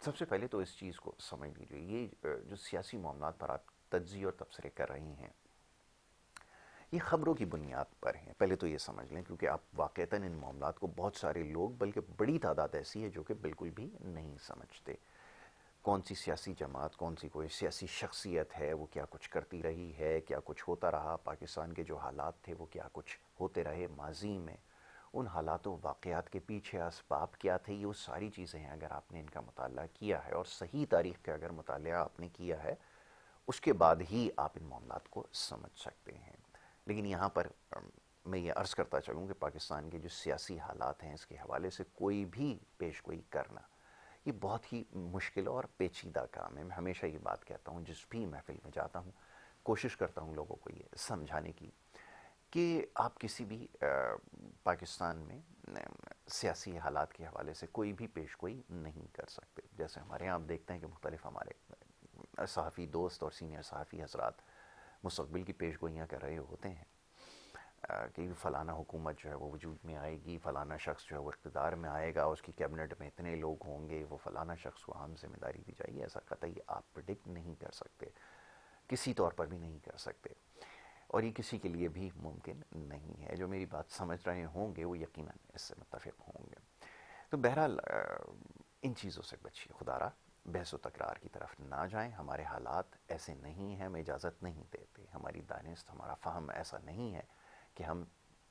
سب سے پہلے تو اس چیز کو سمجھ لیجیے، یہ جو سیاسی معاملات پر آپ تجزیے اور تبصرے کر رہی ہیں، یہ خبروں کی بنیاد پر ہیں، پہلے تو یہ سمجھ لیں، کیونکہ آپ واقعتاً ان معاملات کو بہت سارے لوگ، بلکہ بڑی تعداد ایسی ہے جو کہ بالکل بھی نہیں سمجھتے۔ کون سی سیاسی جماعت، کون سی کوئی سیاسی شخصیت ہے، وہ کیا کچھ کرتی رہی ہے، کیا کچھ ہوتا رہا، پاکستان کے جو حالات تھے وہ کیا کچھ ہوتے رہے ماضی میں، ان حالات و واقعات کے پیچھے اسباب کیا تھے، یہ وہ ساری چیزیں ہیں۔ اگر آپ نے ان کا مطالعہ کیا ہے اور صحیح تاریخ کا اگر مطالعہ آپ نے کیا ہے، اس کے بعد ہی آپ ان معاملات کو سمجھ سکتے ہیں۔ لیکن یہاں پر میں یہ عرض کرتا چلوں کہ پاکستان کے جو سیاسی حالات ہیں، اس کے حوالے سے کوئی بھی پیش گوئی کرنا یہ بہت ہی مشکل اور پیچیدہ کام ہے۔ میں ہمیشہ یہ بات کہتا ہوں، جس بھی محفل میں جاتا ہوں کوشش کرتا ہوں لوگوں کو یہ سمجھانے کی کہ آپ کسی بھی پاکستان میں سیاسی حالات کے حوالے سے کوئی بھی پیش گوئی نہیں کر سکتے۔ جیسے ہمارے یہاں آپ دیکھتے ہیں کہ مختلف ہمارے صحافی دوست اور سینئر صحافی حضرات مستقبل کی پیش گوئیاں کر رہے ہوتے ہیں کہ فلانا حکومت جو ہے وہ وجود میں آئے گی، فلانا شخص جو ہے وہ اقتدار میں آئے گا، اس کی کیبنٹ میں اتنے لوگ ہوں گے، وہ فلانا شخص کو اہم ذمہ داری دی جائے گی۔ ایسا قطعی آپ پریڈکٹ نہیں کر سکتے، کسی طور پر بھی نہیں کر سکتے، اور یہ کسی کے لیے بھی ممکن نہیں ہے۔ جو میری بات سمجھ رہے ہوں گے وہ یقیناً اس سے متفق ہوں گے۔ تو بہرحال ان چیزوں سے بچیے، خدا را بحث و تکرار کی طرف نہ جائیں۔ ہمارے حالات ایسے نہیں ہیں، ہم اجازت نہیں دیتے، ہماری دانست، ہمارا فہم ایسا نہیں ہے کہ ہم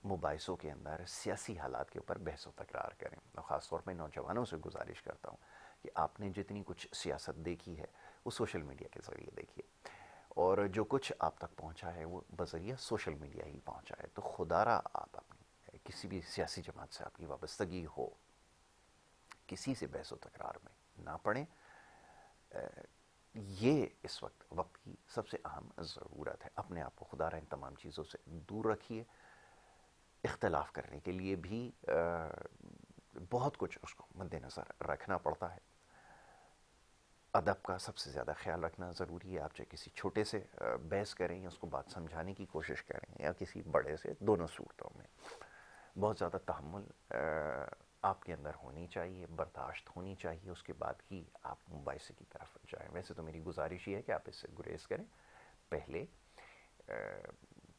مباحثوں کے اندر سیاسی حالات کے اوپر بحث و تکرار کریں۔ اور خاص طور پہ نوجوانوں سے گزارش کرتا ہوں کہ آپ نے جتنی کچھ سیاست دیکھی ہے وہ سوشل میڈیا کے ذریعے دیکھیے، اور جو کچھ آپ تک پہنچا ہے وہ بذریعہ سوشل میڈیا ہی پہنچا ہے۔ تو خدا را آپ اپنی کسی بھی سیاسی جماعت سے آپ کی وابستگی ہو، کسی سے بحث و تکرار میں نہ پڑیں۔ یہ اس وقت کی سب سے اہم ضرورت ہے۔ اپنے آپ کو خدا را ان تمام چیزوں سے دور رکھیے۔ اختلاف کرنے کے لیے بھی بہت کچھ اس کو مد نظر رکھنا پڑتا ہے۔ ادب کا سب سے زیادہ خیال رکھنا ضروری ہے۔ آپ چاہے کسی چھوٹے سے بحث کریں یا اس کو بات سمجھانے کی کوشش کریں، یا کسی بڑے سے، دونوں صورتوں میں بہت زیادہ تحمل آپ کے اندر ہونی چاہیے، برداشت ہونی چاہیے، اس کے بعد ہی آپ مباحثے کی طرف جائیں۔ ویسے تو میری گزارش یہ ہے کہ آپ اس سے گریز کریں، پہلے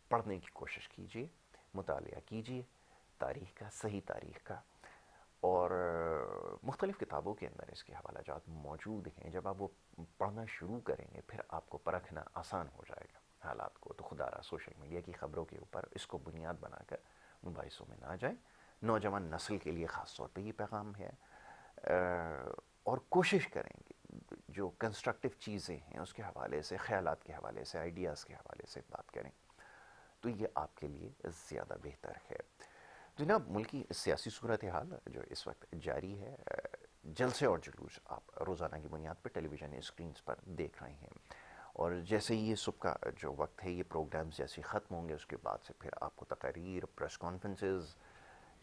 پڑھنے کی کوشش کیجیے، مطالعہ کیجیے تاریخ کا، صحیح تاریخ کا، اور مختلف کتابوں کے اندر اس کے حوالہ جات موجود ہیں۔ جب آپ وہ پڑھنا شروع کریں گے پھر آپ کو پرکھنا آسان ہو جائے گا حالات کو۔ تو خدا را سوشل میڈیا کی خبروں کے اوپر اس کو بنیاد بنا کر مباحثوں میں نہ جائیں۔ نوجوان نسل کے لیے خاص طور پہ یہ پیغام ہے، اور کوشش کریں کہ جو کنسٹرکٹیو چیزیں ہیں اس کے حوالے سے، خیالات کے حوالے سے، آئیڈیاز کے حوالے سے بات کریں، تو یہ آپ کے لیے زیادہ بہتر ہے۔ جناب، ملکی سیاسی صورتحال جو اس وقت جاری ہے، جلسے اور جلوس آپ روزانہ کی بنیاد پر ٹیلی ویژن اسکرینز پر دیکھ رہے ہیں، اور جیسے ہی یہ صبح کا جو وقت ہے، یہ پروگرامز جیسے ختم ہوں گے، اس کے بعد سے پھر آپ کو تقاریر، پریس کانفرنسز،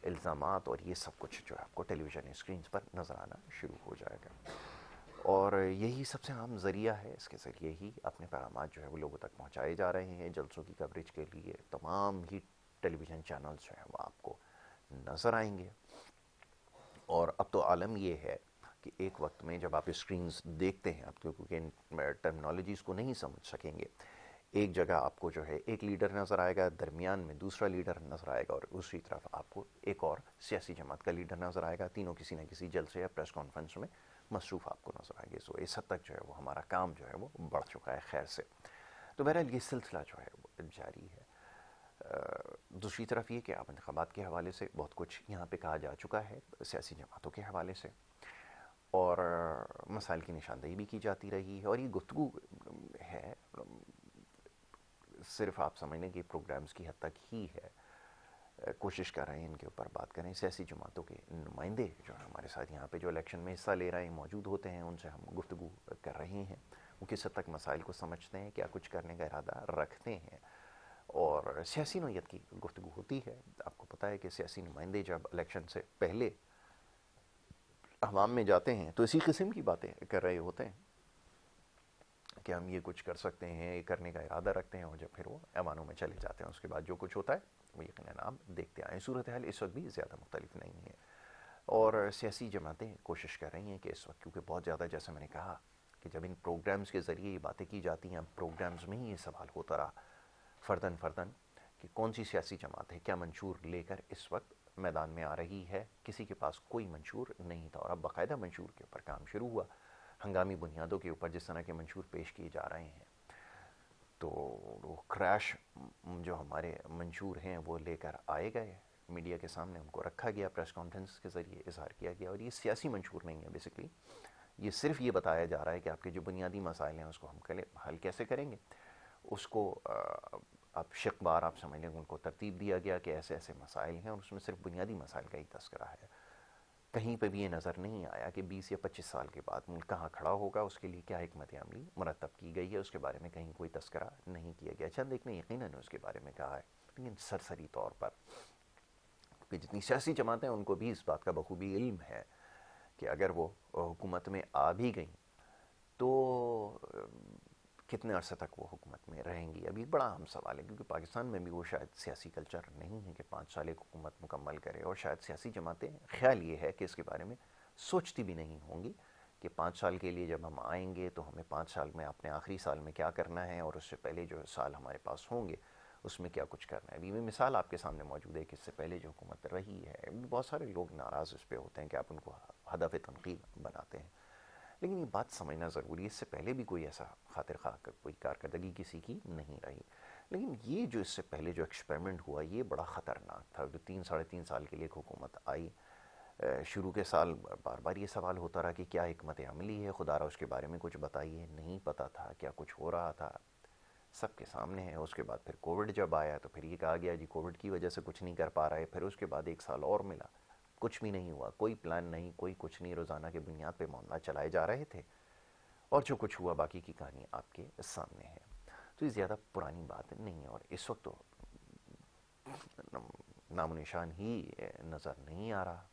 الزامات اور یہ سب کچھ جو ہے آپ کو ٹیلی ویژن اسکرینز پر نظر آنا شروع ہو جائے گا، اور یہی سب سے عام ذریعہ ہے۔ اس کے ذریعے ہی اپنے پیغامات جو ہے وہ لوگوں تک پہنچائے جا رہے ہیں۔ جلسوں کی کوریج کے لیے تمام ہی ٹیلی ویژن چینلز جو ہیں وہ آپ کو نظر آئیں گے، اور اب تو عالم یہ ہے کہ ایک وقت میں جب آپ اسکرینز دیکھتے ہیں، آپ کیونکہ ٹرمنالوجیز کو نہیں سمجھ سکیں گے، ایک جگہ آپ کو جو ہے ایک لیڈر نظر آئے گا، درمیان میں دوسرا لیڈر نظر آئے گا، اور دوسری طرف آپ کو ایک اور سیاسی جماعت کا لیڈر نظر آئے گا۔ تینوں کسی نہ کسی جلسے یا پریس کانفرنس میں مصروف آپ کو نظر آئیں گے۔ سو اس حد تک جو ہے وہ ہمارا کام جو ہے وہ بڑھ چکا ہے، خیر سے۔ تو بہرحال یہ سلسلہ جو ہے وہ جاری ہے۔ دوسری طرف یہ کہ آپ انتخابات کے حوالے سے بہت کچھ یہاں پہ کہا جا چکا ہے، سیاسی جماعتوں کے حوالے سے، اور مسائل کی نشاندہی بھی کی جاتی رہی ہے، اور یہ گفتگو ہے صرف آپ سمجھ لیں کہ پروگرامز کی حد تک ہی ہے۔ کوشش کر رہے ہیں ان کے اوپر بات کریں۔ سیاسی جماعتوں کے نمائندے جو ہیں ہمارے ساتھ یہاں پہ جو الیکشن میں حصہ لے رہے ہیں موجود ہوتے ہیں، ان سے ہم گفتگو کر رہے ہیں، وہ کس حد تک مسائل کو سمجھتے ہیں، کیا کچھ کرنے کا ارادہ رکھتے ہیں، اور سیاسی نوعیت کی گفتگو ہوتی ہے۔ آپ کو پتہ ہے کہ سیاسی نمائندے جب الیکشن سے پہلے عوام میں جاتے ہیں تو اسی قسم کی باتیں کر رہے ہوتے ہیں کہ ہم یہ کچھ کر سکتے ہیں، یہ کرنے کا ارادہ رکھتے ہیں، اور جب پھر وہ ایوانوں میں چلے جاتے ہیں، اس کے بعد جو کچھ ہوتا ہے وہ یقیناً آپ دیکھتے آئیں۔ صورتحال اس وقت بھی زیادہ مختلف نہیں ہے۔ اور سیاسی جماعتیں کوشش کر رہی ہیں کہ اس وقت، کیونکہ بہت زیادہ، جیسے میں نے کہا کہ جب ان پروگرامز کے ذریعے یہ باتیں کی جاتی ہیں، پروگرامز میں ہی یہ سوال ہوتا رہا فرداً فرداً کہ کون سی سیاسی جماعت ہے، کیا منشور لے کر اس وقت میدان میں آ رہی ہے. کسی کے پاس کوئی منشور نہیں تھا، اور اب باقاعدہ منشور کے اوپر کام شروع ہوا، ہنگامی بنیادوں کے اوپر جس طرح کے منشور پیش کیے جا رہے ہیں. تو وہ کریش جو ہمارے منشور ہیں وہ لے کر آئے گئے میڈیا کے سامنے، ان کو رکھا گیا، پریس کانفرنس کے ذریعے اظہار کیا گیا. اور یہ سیاسی منشور نہیں ہے بیسکلی، یہ صرف یہ بتایا جا رہا ہے کہ آپ کے جو بنیادی مسائل ہیں اس کو ہم حل کیسے کریں گے. اس کو آپ شق بار آپ سمجھ لیں، ان کو ترتیب دیا گیا کہ ایسے ایسے مسائل ہیں، اور اس میں صرف بنیادی مسائل کا ہی تذکرہ ہے. کہیں پہ بھی یہ نظر نہیں آیا کہ 20 یا 25 سال کے بعد ملک کہاں کھڑا ہوگا، اس کے لیے کیا حکمت عملی مرتب کی گئی ہے، اس کے بارے میں کہیں کوئی تذکرہ نہیں کیا گیا. چند ایک نے یقیناً اس کے بارے میں کہا ہے، لیکن سرسری طور پر، کہ جتنی سیاسی جماعتیں ان کو بھی اس بات کا بخوبی علم ہے کہ اگر وہ حکومت میں آ بھی گئیں تو کتنے عرصے تک وہ حکومت میں رہیں گی. ابھی بڑا اہم سوال ہے، کیونکہ پاکستان میں بھی وہ شاید سیاسی کلچر نہیں ہے کہ 5 سال ایک حکومت مکمل کرے، اور شاید سیاسی جماعتیں، خیال یہ ہے کہ اس کے بارے میں سوچتی بھی نہیں ہوں گی کہ 5 سال کے لیے جب ہم آئیں گے تو ہمیں 5 سال میں اپنے آخری سال میں کیا کرنا ہے، اور اس سے پہلے جو سال ہمارے پاس ہوں گے اس میں کیا کچھ کرنا ہے. ابھی میں مثال آپ کے سامنے موجود ہے کہ اس سے پہلے جو حکومت رہی ہے، بہت سارے لوگ ناراض اس پہ ہوتے ہیں کہ آپ ان کو ہدف تنقید بناتے ہیں، لیکن یہ بات سمجھنا ضروری ہے اس سے پہلے بھی کوئی ایسا خاطر خواہ کوئی کارکردگی کسی کی نہیں رہی. لیکن یہ جو اس سے پہلے جو ایکسپیریمنٹ ہوا یہ بڑا خطرناک تھا. جو 3 ساڑھے 3 سال کے لیے ایک حکومت آئی، شروع کے سال بار بار یہ سوال ہوتا رہا کہ کیا حکمت عملی ہے، خدا را اس کے بارے میں کچھ بتائیے. نہیں پتہ تھا کیا کچھ ہو رہا تھا، سب کے سامنے ہے. اس کے بعد پھر کووڈ جب آیا تو پھر یہ کہا گیا جی کووڈ کی وجہ سے کچھ نہیں کر پا رہے. پھر اس کے بعد 1 سال اور ملا، کچھ بھی نہیں ہوا، کوئی پلان نہیں، کوئی کچھ نہیں، روزانہ کے بنیاد پہ معاملات چلائے جا رہے تھے، اور جو کچھ ہوا باقی کی کہانی آپ کے سامنے ہے. تو یہ زیادہ پرانی بات نہیں ہے، اور اس وقت تو نام و نشان ہی نظر نہیں آ رہا.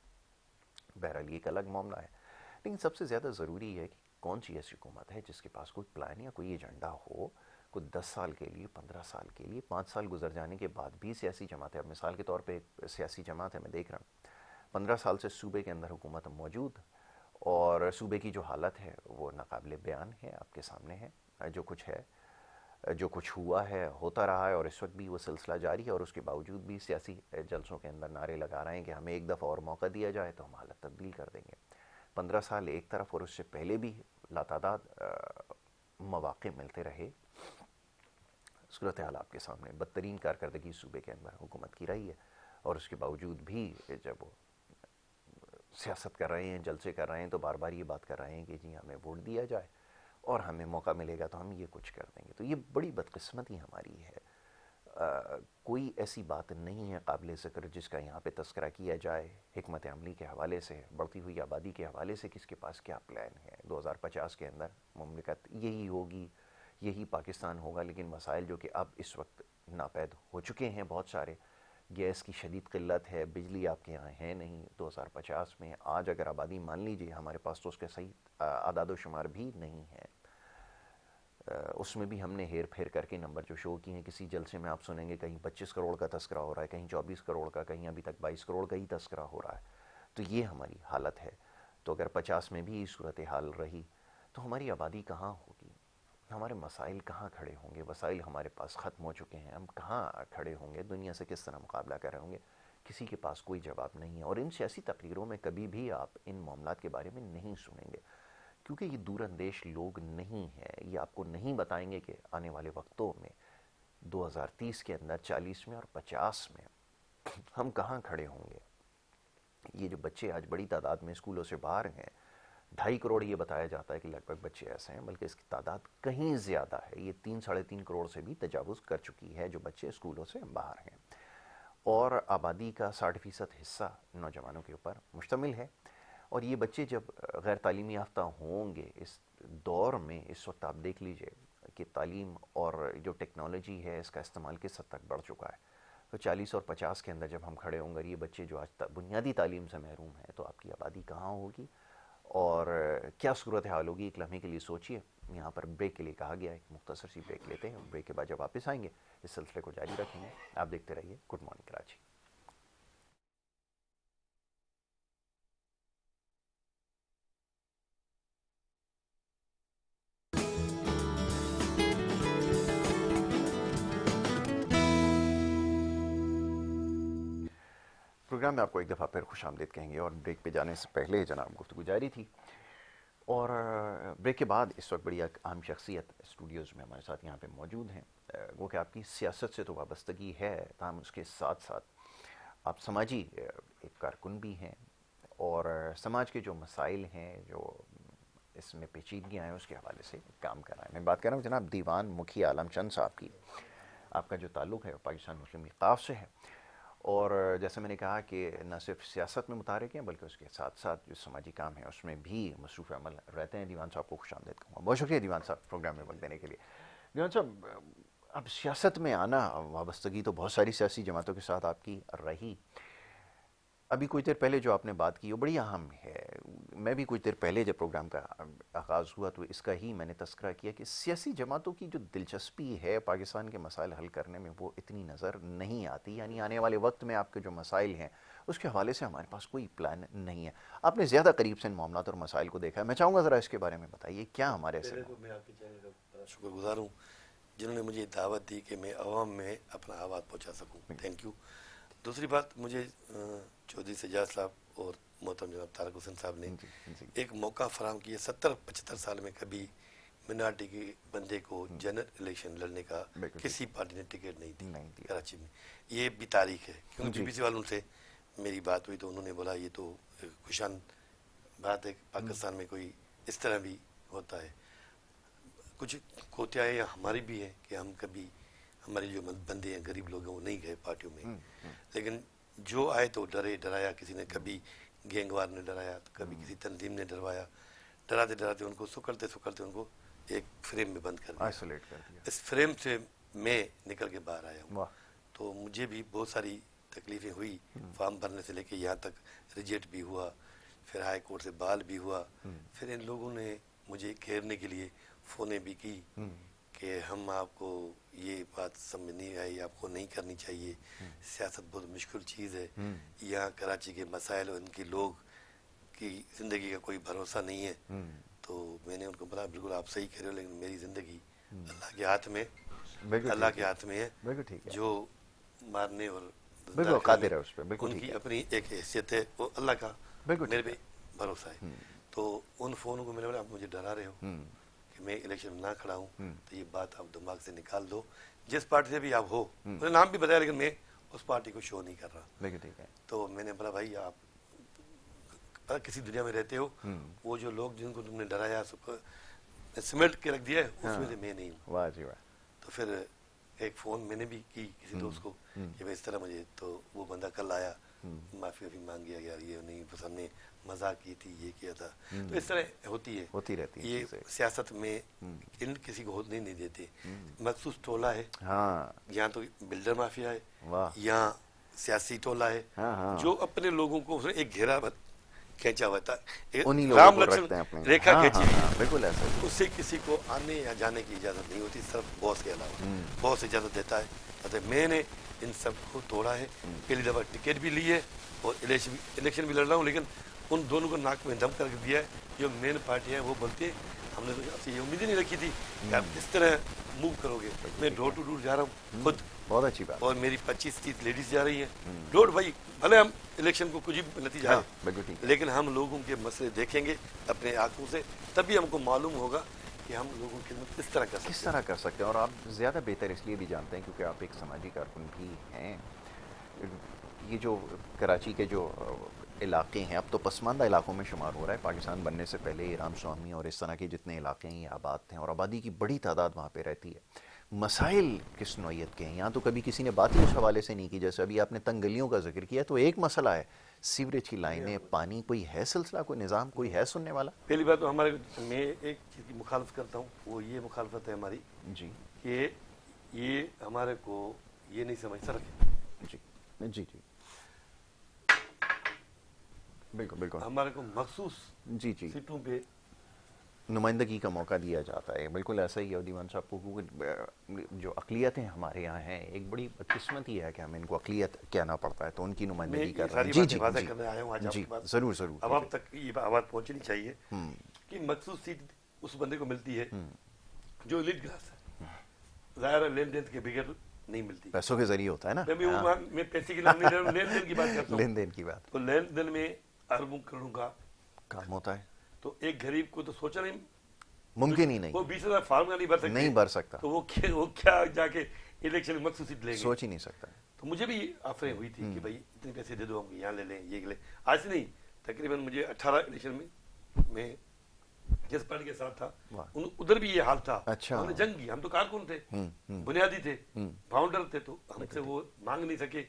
بہرحال یہ ایک الگ معاملہ ہے، لیکن سب سے زیادہ ضروری ہے کہ کون سی ایسی حکومت ہے جس کے پاس کوئی پلان یا کوئی ایجنڈا ہو. کوئی 10 سال کے لیے، 15 سال کے لیے، 5 سال گزر جانے کے بعد بھی سیاسی جماعت ہے. اب مثال کے طور پہ ایک سیاسی جماعت ہے، میں دیکھ رہا ہوں 15 سال سے صوبے کے اندر حکومت موجود، اور صوبے کی جو حالت ہے وہ ناقابل بیان ہے، آپ کے سامنے ہے. جو کچھ ہے، جو کچھ ہوا ہے، ہوتا رہا ہے، اور اس وقت بھی وہ سلسلہ جاری ہے. اور اس کے باوجود بھی سیاسی جلسوں کے اندر نعرے لگا رہے ہیں کہ ہمیں ایک دفعہ اور موقع دیا جائے تو ہم حالت تبدیل کر دیں گے. 15 سال ایک طرف، اور اس سے پہلے بھی لاتعداد مواقع ملتے رہے. صورتحال آپ کے سامنے، بدترین کارکردگی صوبے کے اندر حکومت کی رہی ہے، اور اس کے باوجود بھی جب وہ سیاست کر رہے ہیں، جلسے کر رہے ہیں، تو بار بار یہ بات کر رہے ہیں کہ جی ہمیں ووٹ دیا جائے اور ہمیں موقع ملے گا تو ہم یہ کچھ کر دیں گے. تو یہ بڑی بدقسمتی ہماری ہے. کوئی ایسی بات نہیں ہے قابل ذکر جس کا یہاں پہ تذکرہ کیا جائے حکمت عملی کے حوالے سے، بڑھتی ہوئی آبادی کے حوالے سے، کس کے پاس کیا پلان ہے. 2050 کے اندر مملکت یہی ہوگی، یہی پاکستان ہوگا. لیکن مسائل جو کہ اب اس وقت ناپید ہو چکے ہیں بہت سارے، گیس کی شدید قلت ہے، بجلی آپ کے یہاں ہے نہیں 2050 میں. آج اگر آبادی مان لیجیے، ہمارے پاس تو اس کے صحیح اعداد و شمار بھی نہیں ہے. اس میں بھی ہم نے ہیر پھیر کر کے نمبر جو شو کیے ہیں. کسی جلسے میں آپ سنیں گے کہیں 25 کروڑ کا تذکرہ ہو رہا ہے، کہیں 24 کروڑ کا، کہیں ابھی تک 22 کروڑ کا ہی تذکرہ ہو رہا ہے. تو یہ ہماری حالت ہے. تو اگر 50 میں بھی صورتحال رہی تو ہماری آبادی کہاں ہوگی، ہمارے مسائل کہاں کھڑے ہوں گے. وسائل ہمارے پاس ختم ہو چکے ہیں، ہم کہاں کھڑے ہوں گے، دنیا سے کس طرح مقابلہ کر رہے ہوں گے. کسی کے پاس کوئی جواب نہیں ہے. اور ان سیاسی تقریروں میں کبھی بھی آپ ان معاملات کے بارے میں نہیں سنیں گے، کیونکہ یہ دور اندیش لوگ نہیں ہیں. یہ آپ کو نہیں بتائیں گے کہ آنے والے وقتوں میں 2030 کے اندر، 40 میں اور 50 میں ہم کہاں کھڑے ہوں گے. یہ جو بچے آج بڑی تعداد میں اسکولوں سے باہر ہیں، 2.5 کروڑ یہ بتایا جاتا ہے کہ لگ بھگ بچے ایسے ہیں، بلکہ اس کی تعداد کہیں زیادہ ہے. یہ 3 ساڑھے 3 کروڑ سے بھی تجاوز کر چکی ہے جو بچے اسکولوں سے باہر ہیں. اور آبادی کا 60% حصہ نوجوانوں کے اوپر مشتمل ہے. اور یہ بچے جب غیر تعلیمی یافتہ ہوں گے اس دور میں، اس وقت آپ دیکھ لیجئے کہ تعلیم اور جو ٹیکنالوجی ہے اس کا استعمال کس حد تک بڑھ چکا ہے. تو 40 اور 50 کے اندر جب ہم کھڑے ہوں گے، یہ بچے جو آج بنیادی تعلیم سے محروم ہیں، تو آپ کی آبادی کہاں ہوگی اور کیا صورتحال ہوگی. ایک لمحے کے لیے سوچئے. یہاں پر بریک کے لیے کہا گیا ہے، ایک مختصر سی بریک لیتے ہیں، بریک کے بعد جب واپس آئیں گے اس سلسلے کو جاری رکھیں گے. آپ دیکھتے رہیے گڈ مارننگ کراچی. پروگرام میں آپ کو ایک دفعہ پھر خوش آمدید کہیں گے، اور بریک پہ جانے سے پہلے جناب گفتگو جاری تھی، اور بریک کے بعد اس وقت بڑی ایک اہم شخصیت اسٹوڈیوز میں ہمارے ساتھ یہاں پہ موجود ہیں، وہ کہ آپ کی سیاست سے تو وابستگی ہے، تاہم اس کے ساتھ ساتھ آپ سماجی ایک کارکن بھی ہیں، اور سماج کے جو مسائل ہیں، جو اس میں پیچیدگیاں ہیں، اس کے حوالے سے کام کر رہے ہیں۔ میں بات کر رہا ہوں جناب دیوان مکھی عالم چند صاحب کی۔ آپ کا جو تعلق ہے وہ پاکستان مسلم لیگ ق سے ہے، اور جیسے میں نے کہا کہ نہ صرف سیاست میں متحرک ہیں بلکہ اس کے ساتھ ساتھ جو سماجی کام ہے اس میں بھی مصروف عمل رہتے ہیں۔ دیوان صاحب کو خوش آمدید کہوں گا، بہت شکریہ دیوان صاحب پروگرام میں وقت دینے کے لیے۔ دیوان صاحب، اب سیاست میں آنا، وابستگی تو بہت ساری سیاسی جماعتوں کے ساتھ آپ کی رہی، ابھی کچھ دیر پہلے جو آپ نے بات کی وہ بڑی اہم ہے۔ میں بھی کچھ دیر پہلے جب پروگرام کا آغاز ہوا تو اس کا ہی میں نے تذکرہ کیا کہ سیاسی جماعتوں کی جو دلچسپی ہے پاکستان کے مسائل حل کرنے میں وہ اتنی نظر نہیں آتی، یعنی آنے والے وقت میں آپ کے جو مسائل ہیں اس کے حوالے سے ہمارے پاس کوئی پلان نہیں ہے۔ آپ نے زیادہ قریب سے ان معاملات اور مسائل کو دیکھا ہے، میں چاہوں گا ذرا اس کے بارے میں بتائیے کیا ہمارے پہلے تو میں آپ کے چینل کا بڑا شکر گزار ہوں جنہوں نے مجھے دعوت دی کہ میں عوام میں اپنا آواز پہنچا سکوں، تھینک یو۔ دوسری بات، مجھے چودھری سجاد صاحب اور محترم جناب طارق حسین صاحب نے ایک موقع فراہم کیا۔ 70-75 سال میں کبھی منارٹی کے بندے کو جنرل الیکشن لڑنے کا کسی پارٹی نے ٹکٹ نہیں دی کراچی میں، یہ بھی تاریخ ہے۔ کیونکہ بی بی سی والوں سے میری بات ہوئی تو انہوں نے بولا یہ تو خوشان بات ہے کہ پاکستان میں کوئی اس طرح بھی ہوتا ہے۔ کچھ کوتاہیاں ہماری بھی ہیں کہ ہم کبھی ہمارے جو بندے ہیں غریب لوگ ہیں وہ نہیں گئے پارٹیوں میں، لیکن جو آئے تو ڈرایا، کسی نے کبھی گینگوار نے ڈرایا تو کبھی کسی تنظیم نے ڈروایا، ڈراتے ان کو سکڑتے ان کو ایک فریم میں بند کر دیا۔ اس فریم سے میں نکل کے باہر آیا ہوں، تو مجھے بھی بہت ساری تکلیفیں ہوئی، فارم بھرنے سے لے کے یہاں تک ریجیکٹ بھی ہوا، پھر ہائی کورٹ سے بحال بھی ہوا، پھر ان لوگوں نے مجھے گھیرنے کے لیے فونیں بھی کی کہ ہم آپ کو یہ بات سمجھ نہیں آئی، آپ کو نہیں کرنی چاہیے، سیاست بہت مشکل چیز ہے، یہاں کراچی کے مسائل اور ان کے لوگ کی زندگی کا کوئی بھروسہ نہیں ہے۔ تو میں نے ان کو بولا بالکل آپ صحیح کہہ رہے ہو، لیکن میری زندگی اللہ کے ہاتھ میں ہے، جو مارنے اور قادر ہے اس پہ، ان کی اپنی ایک حیثیت ہے، وہ اللہ کا میرے پہ بھروسہ ہے۔ تو ان فونوں کو میں نے بولا آپ مجھے ڈرا رہے ہو کہ میں الیکشن میں نہ کھڑا ہوں، تو یہ بات آپ دماغ سے نکال دو، جس پارٹی سے بھی آپ ہو، انہوں نے نام بھی بتایا لیکن میں اس پارٹی کو شو نہیں کر رہا۔ تو میں نے بولا بھائی آپ کسی دنیا میں رہتے ہو، وہ جو لوگ جن کو تم نے ڈرایا سب کو سمیٹ کے رکھ دیا ہے، اس میں سے میں نہیں ہوں۔ تو پھر ایک فون میں نے بھی کی کسی دوست کو کہ اس طرح مجھے، تو وہ بندہ کل آیا، معافی مانگ گیا، یار یہ نہیں، بس ہم نے مذاق کی تھی، یہ کیا تھا۔ تو اس طرح ہوتی رہتی ہے یہ سیاست میں، ان کسی کو ہونے نہیں دیتے۔ مخصوص ٹولہ ہے، یہاں تو بلڈر مافیا ہے، یہاں سیاسی ٹولہ ہے جو اپنے لوگوں کو ایک گھیرا کھینچا ہوا تھا، رام لکشمن ریکھا کھینچی ہوئی، اس سے کسی کو آنے یا جانے کی اجازت نہیں ہوتی، صرف باس کے علاوہ۔ باس اجازت دیتا ہے، میں نے ان سب کو توڑا ہے، پہلی دفعہ ٹکٹ بھی لی ہے اور الیکشن بھی لڑ رہا ہوں، لیکن ان دونوں کو ناک میں دم کر کے دیا ہے۔ جو مین پارٹی ہے وہ بولتے ہیں ہم نے تو آپ سے یہ امید ہی نہیں رکھی تھی کہ آپ اس طرح موو کرو گے۔ میں ڈور ٹو ڈور جا رہا ہوں خود، بہت اچھی بات، اور میری 25-30 لیڈیز جا رہی ہیں ڈور۔ بھائی بھلے ہم الیکشن کو کچھ بھی نتیجہ ہے، لیکن ہم لوگوں کے مسئلے دیکھیں گے اپنے آنکھوں سے، تبھی ہم کو معلوم ہوگا کہ ہم لوگوں کی خدمت کس طرح کر سکتے ہیں۔ اور آپ زیادہ بہتر اس لیے بھی جانتے ہیں کیونکہ آپ ایک سماجی کارکن بھی ہیں۔ یہ جو کراچی کے جو علاقے ہیں اب تو پسماندہ علاقوں میں شمار ہو رہا ہے، پاکستان بننے سے پہلے رام سوامی اور اس طرح کے جتنے علاقے ہیں یہ آباد تھے، اور آبادی کی بڑی تعداد وہاں پہ رہتی ہے۔ مسائل کس نوعیت کے ہیں یہاں؟ تو کبھی کسی نے بات ہی اس حوالے سے نہیں کی، جیسے ابھی آپ نے تنگ گلیوں کا ذکر کیا تو ایک مسئلہ ہے سیوریج کی لائنیں، پانی، کوئی ہے سلسلہ، کوئی نظام، کوئی ہے سننے والا؟ پہلی بات تو ہمارے، میں ایک چیز کی مخالفت کرتا ہوں، وہ یہ مخالفت ہے ہماری جی کہ یہ ہمارے کو یہ نہیں سمجھ جی جی جی بالکل ہمارے کو مخصوص جی سیٹوں پہ نمائندگی کا موقع دیا جاتا ہے، بالکل ایسا ہی ہے۔ دیوان صاحب کو جو اقلیتیں ہمارے یہاں ہیں، ایک بڑی بدقسمتی ہے کہ ہمیں ان کو اقلیت کہنا پڑتا ہے، تو ان کی نمائندگی کر رہے ہیں۔ جی واضح کرنے آیا ہوں آج آپ کے پاس، ضرور عوام تک یہ آواز پہنچنی چاہیے کہ مخصوص سیٹ اس بندے کو ملتی ہے جو لیڈ کلاس ہے، ظاہر ہے لین دین کے بغیر نہیں ملتی. پیسوں کے ذریعے ہوتا ہے نا. میں پیسے کی لین دین کی بات کرتا ہوں. لین دین کی بات. تو لین دین میں اربوں کروڑوں کا کام ہوتا ہے. تو ایک غریب کو تو سوچا نہیں, ممکن ہی نہیں. وہ 20,000 فارم نہیں بھر سکتے, نہیں بھر سکتا. تو وہ کیا جا کے الیکشن مخصوص سیٹ لیں گے, سوچ ہی نہیں سکتا. تو مجھے بھی آفریں ہوئی تھی کہ بھائی اتنے پیسے دے دو, ہم یہاں لے لیں, یہ لیں. آج سے نہیں, تقریباً مجھے 18 الیکشن میں جس پارٹی کے ساتھ تھا ادھر بھی یہ حال تھا. اچھا. ہم نے جنگ کی, ہم تو کارکن تھے, بنیادی تھے, فاؤنڈر تھے, تو ہم سے وہ مانگ نہیں سکے,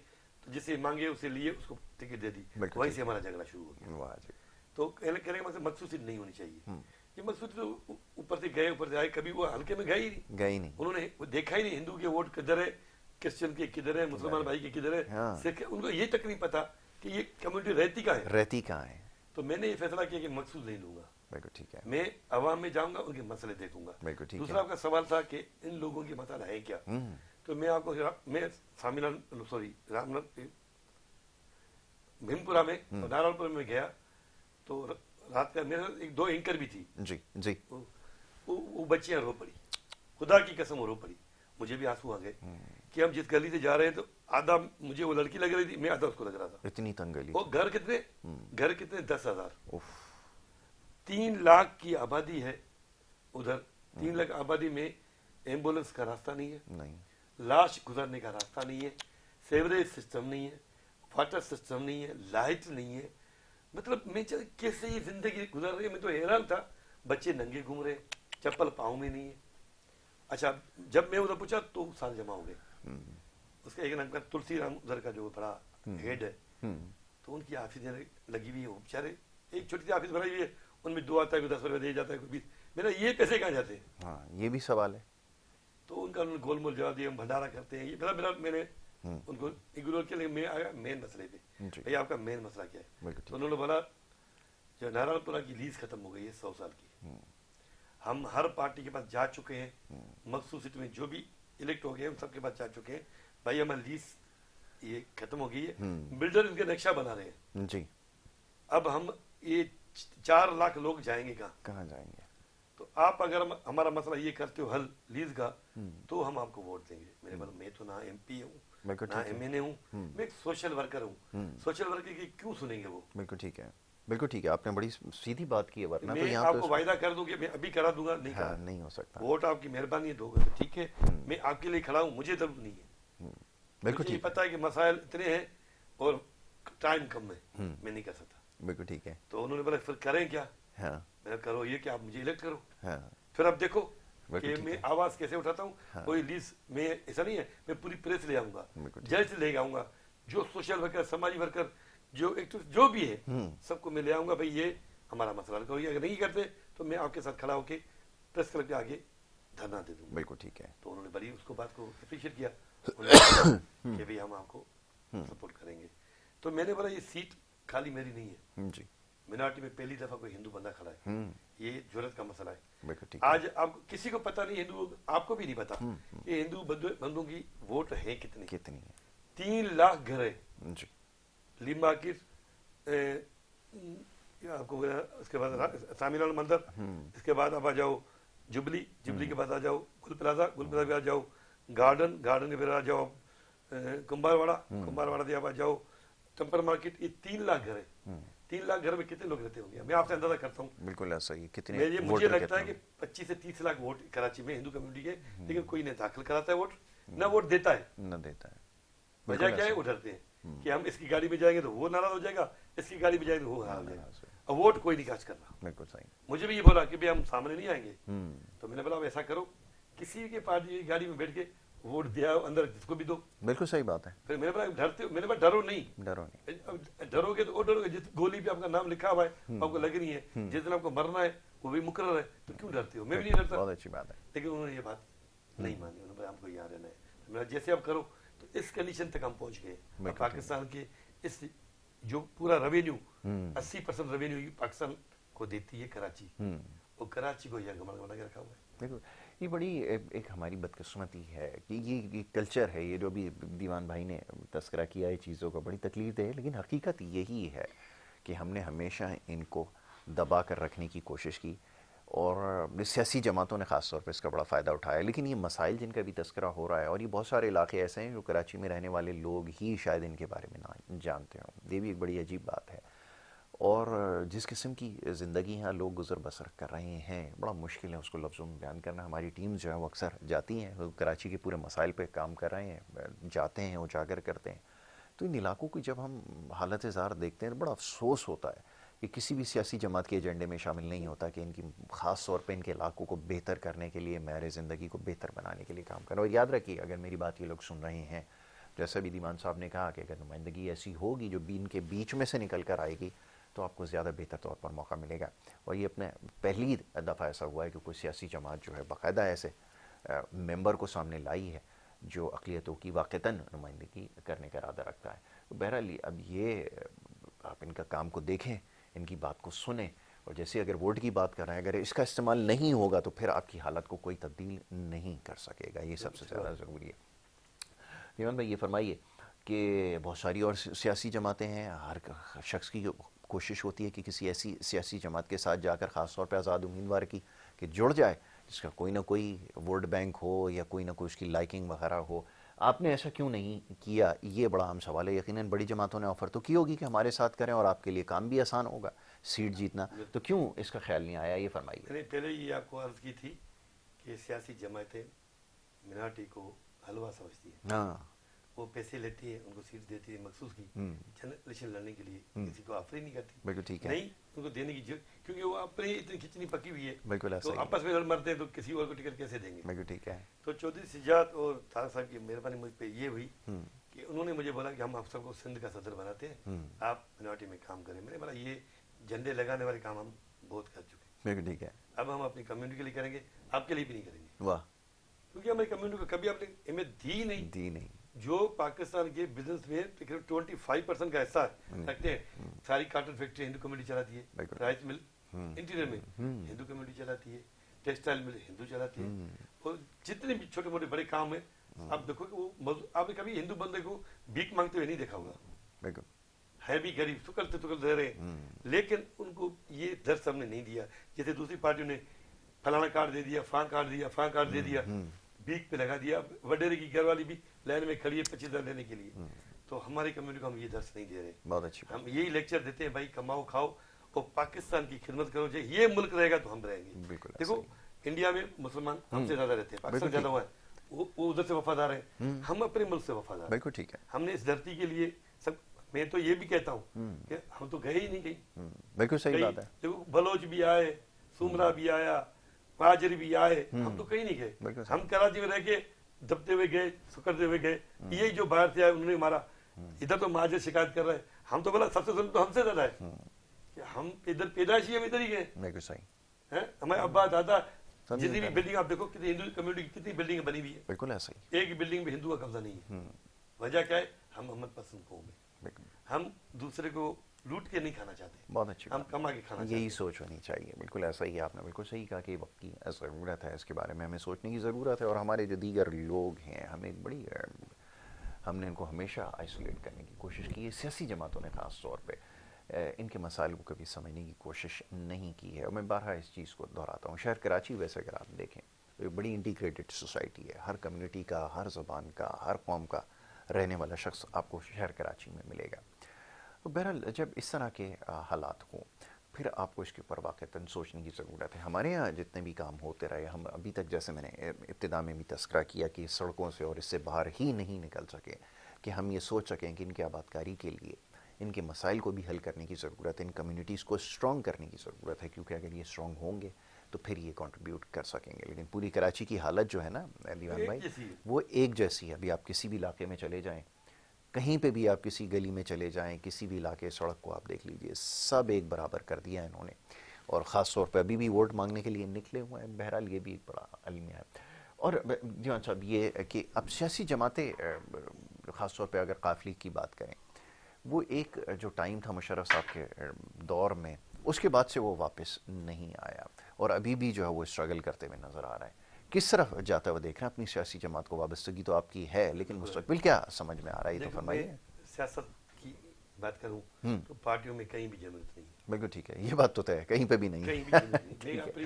تو جسے مانگے اسے لیے, اس کو ٹکٹ دے دی, وہیں سے ہمارا جھگڑا شروع ہو گیا. تو کہنے کا مطلب مخصوص سیٹ نہیں ہونی چاہیے. یہ مخصوص تو اوپر سے گئے, اوپر سے آئے, کبھی وہ ہلکے میں گئے ہی نہیں. انہوں نے وہ دیکھا ہی نہیں ہندو کے ووٹ کدھر ہے, کرسچن کے کدھر ہے, مسلمان بھائی کے کدھر ہے, ان کو یہ تک نہیں پتا کہ یہ کمیونٹی رہتی کہاں ہے. تو میں نے یہ فیصلہ کیا کہ مخصوص نہیں لوں گا. ٹھیک ہے. میں عوام میں جاؤں گا, ان کے مسئلے دیکھوں گا. دوسرا آپ کا سوال تھا کہ ان لوگوں کے مسئلہ ہے کیا, تو میں آپ کو بھیمپورہ میں نارائن میں گیا, تو رات کا میرا ایک 2 اینکر بھی تھی. جی جی. وہ بچیاں رو پڑی, خدا کی قسم وہ رو پڑی, مجھے بھی آنسو آ گئے کہ ہم جس گلی سے جا رہے ہیں, تو آدھا مجھے وہ لڑکی لگ رہی تھی, میں آدھا اس کو لگ رہا تھا. اتنی تنگ گلی. وہ گھر کتنے 10,000. 3 لاکھ کی آبادی ہے ادھر. 3 لاکھ آبادی میں ایمبولینس کا راستہ نہیں ہے, لاش گزرنے کا راستہ نہیں ہے, سیوریج سسٹم نہیں ہے, واٹر سسٹم نہیں ہے, لائٹ نہیں ہے. مطلب میں کیسے یہ زندگی گزر رہی ہے, میں تو حیران تھا. بچے ننگے گھوم رہے, چپل پاؤں میں نہیں ہے. اچھا, جب میں ادھر پوچھا تو سال جمع ہو گئے. اس کا ایک نام کا تلسی رام ادھر کا جو بڑا ہیڈ ہے, تو ان کی آفس لگی ہوئی ہے, وہ بیچارے ایک چھوٹی سی آفس بنائی ہوئی ہے, ان میں 2 آتا ہے, کوئی 10 روپے دے جاتا ہے, کوئی 20. میرا یہ پیسے کہاں جاتے ہیں؟ ہاں, یہ بھی سوال ہے. تو ان کا انہوں نے گول مول جواب دیا, ہم بھنڈارا کرتے ہیں. یہ میں نے ان کو اگنور کیا, لیکن میں آیا مین مسئلے پہ, بھائی آپ کا مین مسئلہ کیا ہے؟ تو انہوں نے بولا جو نارائن پورہ کی لیز ختم ہو گئی ہے 100 سال کی, ہم ہر پارٹی کے پاس جا چکے ہیں, مخصوص سیٹ میں جو بھی الیکٹ ہو گئے ہم سب کے پاس جا چکے ہیں, بھائی ہماری لیز یہ ختم ہو گئی ہے, بلڈر ان کے نقشہ بنا رہے ہیں جی. اب ہم یہ 4 لاکھ لوگ جائیں گے کہاں جائیں گے؟ تو آپ اگر ہمارا مسئلہ یہ کرتے ہو حل لیز کا, تو ہم آپ کو ووٹ دیں گے. میں نے میں تو نہ ایم پی ہوں, نہ ایم این اے ہوں, میں ایک سوشل ورکر ہوں. سوشل ورکر کی کیوں سنیں گے وہ؟ بالکل ٹھیک ہے, بالکل ٹھیک ہے, آپ نے بڑی سیدھی بات کی ہے. ورنہ تو میں یہاں آپ کو وعدہ کر دوں کہ میں ابھی کرا دوں گا, نہیں ہو سکتا. ووٹ آپ کی مہربانی ہے, دو گا ٹھیک ہے, میں آپ کے لیے کھڑا ہوں, مجھے ضرورت نہیں ہے. بالکل مجھے پتا ہے کہ مسائل اتنے ہیں اور ٹائم کم ہے, میں نہیں کر سکتا. بالکل ٹھیک ہے. تو انہوں نے بولا پھر کریں کیا؟ میں نے کرو یہ کہ آپ مجھے الیکٹ کرو, پھر اب دیکھو کہ میں آواز کیسے اٹھاتا ہوں. کوئی لیز میں ایسا نہیں ہے, میں پوری پریس لے آؤں گا, جج لے آؤں گا, جو سوشل ورکر, سماجی ورکر, جو بھی ہے, سب کو میں لے آؤں گا. بھائی یہ ہمارا مسئلہ کرو, اگر نہیں کرتے تو میں آپ کے ساتھ کھڑا ہو کے پریس کلب کے آگے دھرنا دے دوں. بالکل ٹھیک ہے. تو انہوں نے بڑی اس کو بات کو اپریشیٹ کیا کہ بھائی ہم آپ کو سپورٹ کریں گے. تو میں نے بولا یہ سیٹ خالی میری نہیں ہے جی, منارٹی میں پہلی دفعہ کوئی ہندو بندہ کھڑا ہے, یہ جرات کا مسئلہ ہے. آج آپ کسی کو پتا نہیں, ہندو آپ کو بھی نہیں پتا کہ ہندو بندوں کی ووٹ ہے کتنی ہے. 3 لاکھ گھر ہے جی, لیمبا کی آپ کو, اس کے بعد سامی لال مندر, اس کے بعد آپ آ جاؤ جبلی کے بعد آ جاؤ گل پلازا پہ آ جاؤ, گارڈن کے پھر آ جاؤ کمبار واڑا سے آپ آ جاؤ ٹمپر مارکیٹ. یہ 3 لاکھ گھر ہے. 3 لاکھ گھر میں کتنے لوگ رہتے ہوں گے؟ میں آپ سے اندازہ کرتا ہوں. بالکل ایسا ہی. کتنے مجھے لگتا ہے کہ 25 سے 30 لاکھ ووٹ کراچی میں ہندو کمیونٹی کے, لیکن کوئی نہ داخل کراتا ہے ووٹ, نہ ووٹ دیتا ہے. وجہ کیا ہے؟ وہ ڈرتے ہیں کہ ہم اس کی گاڑی میں جائیں گے تو وہ ناراض ہو جائے گا, اس کی گاڑی میں جائیں گے تو وہ ناراض ہو جائے گا. اب ووٹ کوئی نہیں کاج کر رہا. بالکل صحیح. مجھے بھی یہ بولا کہ ہم سامنے نہیں آئیں گے, تو میں نے بولا ایسا کرو, کسی کے پارٹی کی گاڑی میں بیٹھ کے ووٹ دیا اندر, جس کو بھی دو. بالکل صحیح بات ہے. پھر میں نے بولا ڈرتے ہو, میں نے بولا ڈرو نہیں, ڈرو گے تو وہ ڈرو گے. جس گولی پہ آپ کا نام لکھا ہوا ہے آپ کو لگ رہی ہے, جس دن آپ کو مرنا ہے وہ بھی مقرر ہے, تو کیوں ڈرتے ہو؟ میں بھی نہیں ڈرتا. بہت اچھی بات ہے. لیکن انہوں نے یہ بات نہیں مانی, انہوں نے بولا ہم کو یہاں رہنا ہے. میرا جیسے آپ کرو, تو اس کنڈیشن تک ہم پہنچ گئے. پاکستان کے اس جو پورا ریونیو 80% ریونیو پاکستان کو دیتی ہے کراچی, وہ کراچی کو یہ گمڑ کے رکھا ہوا ہے. دیکھو یہ بڑی ایک ہماری بدقسمتی ہے کہ یہ کلچر ہے, یہ جو بھی دیوان بھائی نے تذکرہ کیا ہے چیزوں کا, بڑی تکلیف دہ ہے. لیکن حقیقت یہی ہے کہ ہم نے ہمیشہ ان کو دبا کر رکھنے کی کوشش کی, اور سیاسی جماعتوں نے خاص طور پہ اس کا بڑا فائدہ اٹھایا ہے. لیکن یہ مسائل جن کا بھی تذکرہ ہو رہا ہے، اور یہ بہت سارے علاقے ایسے ہیں جو کراچی میں رہنے والے لوگ ہی شاید ان کے بارے میں نہ جانتے ہوں، یہ بھی ایک بڑی عجیب بات ہے. اور جس قسم کی زندگی یہاں لوگ گزر بسر کر رہے ہیں، بڑا مشکل ہے اس کو لفظوں میں بیان کرنا. ہماری ٹیمز جو ہے وہ اکثر جاتی ہیں، وہ کراچی کے پورے مسائل پہ کام کر رہے ہیں، جاتے ہیں، اجاگر کرتے ہیں. تو ان علاقوں کی جب ہم حالت زار دیکھتے ہیں تو بڑا افسوس ہوتا ہے کہ کسی بھی سیاسی جماعت کے ایجنڈے میں شامل نہیں ہوتا کہ ان کی خاص طور پہ ان کے علاقوں کو بہتر کرنے کے لیے، معیار زندگی کو بہتر بنانے کے لیے کام کریں. اور یاد رکھیے، اگر میری بات یہ لوگ سن رہے ہیں، جیسا بھی دیوان صاحب نے کہا کہ اگر نمائندگی ایسی ہوگی جو ان کے بیچ میں سے نکل کر آئے گی تو آپ کو زیادہ بہتر طور پر موقع ملے گا. اور یہ اپنے پہلی دفعہ ایسا ہوا ہے کہ کوئی سیاسی جماعت جو ہے باقاعدہ ایسے ممبر کو سامنے لائی ہے جو اقلیتوں کی واقعتاً نمائندگی کرنے کا ارادہ رکھتا ہے. تو بہرحال اب یہ آپ ان کا کام کو دیکھیں، ان کی بات کو سنیں، اور جیسے اگر ووٹ کی بات کر رہے ہیں، اگر اس کا استعمال نہیں ہوگا تو پھر آپ کی حالت کو کوئی تبدیل نہیں کر سکے گا. یہ سب سے زیادہ ضروری ہے. دیوان بھائی یہ فرمائیے کہ بہت ساری اور سیاسی جماعتیں ہیں، ہر شخص کی کوشش ہوتی ہے کہ کسی ایسی سیاسی جماعت کے ساتھ جا کر، خاص طور پہ آزاد امیدوار کی، کہ جڑ جائے جس کا کوئی نہ کوئی ووٹ بینک ہو یا کوئی نہ کوئی اس کی لائکنگ وغیرہ ہو. آپ نے ایسا کیوں نہیں کیا؟ یہ بڑا اہم سوال ہے. یقیناً بڑی جماعتوں نے آفر تو کی ہوگی کہ ہمارے ساتھ کریں اور آپ کے لیے کام بھی آسان ہوگا، سیٹ جیتنا، تو کیوں اس کا خیال نہیں آیا؟ یہ فرمائیے. میں نے پہلے یہ آپ کو عرض کی تھی کہ سیاسی جماعتیں مناٹی کو حلوہ سمجھتی ہیں. ہاں، وہ پیسے لیتی ہیں، ان کو سیٹ دیتی ہے مخصوص کی الیکشن لڑنے کے لیے، کسی کو آفر ہی نہیں کرتی. بالکل ٹھیک ہے. نہیں ان کو دینے کی کیونکہ وہ اپنے اتنی کھچنی پکی ہوئی ہے، بالکل ایسا تو ہی آپس میں لڑ مرتے ہیں تو کسی اور کو ٹکٹ کیسے دیں گے. بالکل ٹھیک ہے. تو چودھری سجاد اور طارق صاحب کی مہربانی مجھ پہ یہ ہوئی کہ انہوں نے مجھے بولا کہ ہم آپ سب کو سندھ کا صدر بناتے ہیں، آپ مناٹی میں کام کریں. میں نے بولا یہ جھنڈے لگانے والے کام ہم بہت کر چکے ہیں، بالکل ٹھیک ہے. اب ہم اپنی کمیونٹی کے لیے کریں گے، آپ کے لیے بھی نہیں کریں گے. واہ. کیونکہ ہماری کمیونٹی کو کبھی آپ نے اہمیت دی نہیں. دی نہیں. جو پاکستان کے بزنس میں 25% کا حصہ رکھتے ہیں، ساری کاٹن فیکٹری ہندو کمیونٹی چلاتی ہے، رائس مل انٹیریئر میں ہندو کمیونٹی چلاتی ہے، ٹیکسٹائل مل ہندو چلاتی ہے، اور جتنے بھی چھوٹے موٹے بڑے کام ہیں آپ دیکھو کہ وہ آپ نے کبھی ہندو بندے کو بھیک مانگتے ہوئے نہیں دیکھا ہوگا. بالکل ہے بھی غریب، سکلتے سکلتے رہ رہے ہیں، لیکن ان کو یہ درس ہم نے نہیں دیا. جیسے دوسری پارٹیوں نے فلانا کارڈ دے دیا، فلاں کارڈ دیا، فلاں کارڈ دے دیا، بھیک پہ لگا دیا. وڈیرے کی گھر والی بھی لائن میں کھڑی ہے 25,000 لینے کے لیے. تو ہماری کمیونٹی کو ہم یہ درس نہیں دے رہے. بہت اچھی بات. ہم یہی لیکچر دیتے ہیں، بھائی کماؤ کھاؤ اور پاکستان کی خدمت کرو. جو یہ ملک رہے گا تو ہم رہیں گے. بالکل دیکھو انڈیا میں مسلمان ہم سے زیادہ رہتے ہیں، پاکستان زیادہ ہوا ہے، وہ ادھر سے وفادار ہیں، ہم اپنے ملک سے وفادار ہیں. بالکل ٹھیک ہے. ہم نے اس دھرتی کے لیے سب. میں تو یہ بھی کہتا ہوں کہ ہم تو گئے ہی نہیں کہیں. بالکل صحیح بات ہے. دیکھو بلوچ بھی آئے، سومرا بھی آیا، مہاجر بھی آئے، ہم تو کہیں نہیں گئے. ہم کراچی میں رہ کے دبتے ہوئے گئے، سکڑتے ہوئے گئے. یہی جو باہر سے آئے انہوں نے مارا. ادھر تو مہاجر شکایت کر رہے ہیں، ہم تو بولا سب سے ظلم تو ہم سے زیادہ ہے کہ ہم ادھر پیدائشی ہم ادھر ہی گئے. بالکل صحیح. ہمارے ابا دادا جتنی بھی بلڈنگ آپ دیکھو کتنی ہندو کمیونٹی کی کتنی بلڈنگ بنی ہوئی ہے. بالکل ایسا ہی. ایک بلڈنگ میں ہندو کا قبضہ نہیں ہے. وجہ کیا ہے؟ ہم محمد پسند قوم ہیں. ہم دوسرے کو لوٹ کے نہیں کھانا چاہتے. بہت اچھی. ہم کما کے کھانا چاہتے ہیں. یہی سوچ ہونی چاہیے. بالکل ایسا ہی. آپ نے بالکل صحیح کہا کہ وقت کی ضرورت ہے، اس کے بارے میں ہمیں سوچنے کی ضرورت ہے. اور ہمارے جو دیگر لوگ ہیں ہم نے ان کو ہمیشہ آئسولیٹ کرنے کی کوشش کی ہے. سیاسی جماعتوں نے خاص طور پہ ان کے مسائل کو کبھی سمجھنے کی کوشش نہیں کی ہے. اور میں بارہا اس چیز کو دہراتا ہوں. شہر کراچی ویسے اگر آپ دیکھیں تو ایک بڑی انٹیگریٹڈ سوسائٹی ہے. ہر کمیونٹی کا، ہر زبان کا، ہر قوم کا رہنے والا شخص آپ کو شہر کراچی میں ملے گا. تو بہرحال جب اس طرح کے حالات ہوں پھر آپ کو اس کے اوپر واقعتاً سوچنے کی ضرورت ہے. ہمارے یہاں جتنے بھی کام ہوتے رہے، ہم ابھی تک جیسے میں نے ابتدا میں بھی تذکرہ کیا کہ سڑکوں سے اور اس سے باہر ہی نہیں نکل سکے کہ ہم یہ سوچ سکیں کہ ان کی آبادکاری کے لیے ان کے مسائل کو بھی حل کرنے کی ضرورت ہے، ان کمیونٹیز کو اسٹرانگ کرنے کی ضرورت ہے. کیونکہ اگر یہ اسٹرانگ ہوں گے تو پھر یہ کنٹریبیوٹ کر سکیں گے. لیکن پوری کراچی کی حالت جو ہے نا دیوان بھائی، وہ ایک جیسی ہے. ابھی آپ کسی بھی علاقے میں چلے جائیں، کہیں پہ بھی آپ کسی گلی میں چلے جائیں، کسی بھی علاقے سڑک کو آپ دیکھ لیجئے، سب ایک برابر کر دیا انہوں نے. اور خاص طور پہ ابھی بھی ووٹ مانگنے کے لیے نکلے ہوئے ہیں. بہرحال یہ بھی ایک بڑا المیہ ہے. اور دیوان صاحب یہ کہ اب سیاسی جماعتیں خاص طور پہ اگر قافلی کی بات کریں، وہ ایک جو ٹائم تھا مشرف صاحب کے دور میں، اس کے بعد سے وہ واپس نہیں آیا اور ابھی بھی جو ہے وہ اسٹرگل کرتے ہوئے نظر آ رہا ہے. کس طرف جاتا ہوا دیکھ رہے ہیں اپنی سیاسی جماعت کو؟ وابستگی تو آپ کی ہے لیکن مستقبل کیا سمجھ میں آ رہا ہے، یہ تو فرمائیے. سیاست کی بات کروں تو پارٹیوں میں کہیں بھی ضرورت نہیں ہے. بالکل ٹھیک ہے. یہ بات تو طے ہے، کہیں پہ بھی نہیں ہے. کہیں بھی ضرورت نہیں. میں اپنی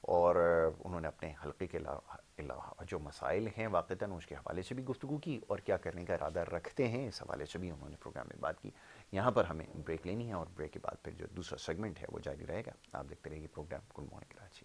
اور انہوں نے اپنے حلقے کے علاوہ جو مسائل ہیں واقعتاً اس کے حوالے سے بھی گفتگو کی، اور کیا کرنے کا ارادہ رکھتے ہیں اس حوالے سے بھی انہوں نے پروگرام میں بات کی۔ یہاں پر ہمیں بریک لینی ہے، اور بریک کے بعد پھر جو دوسرا سیگمنٹ ہے وہ جاری رہے گا۔ آپ دیکھتے رہیے پروگرام گڈ مارننگ کراچی۔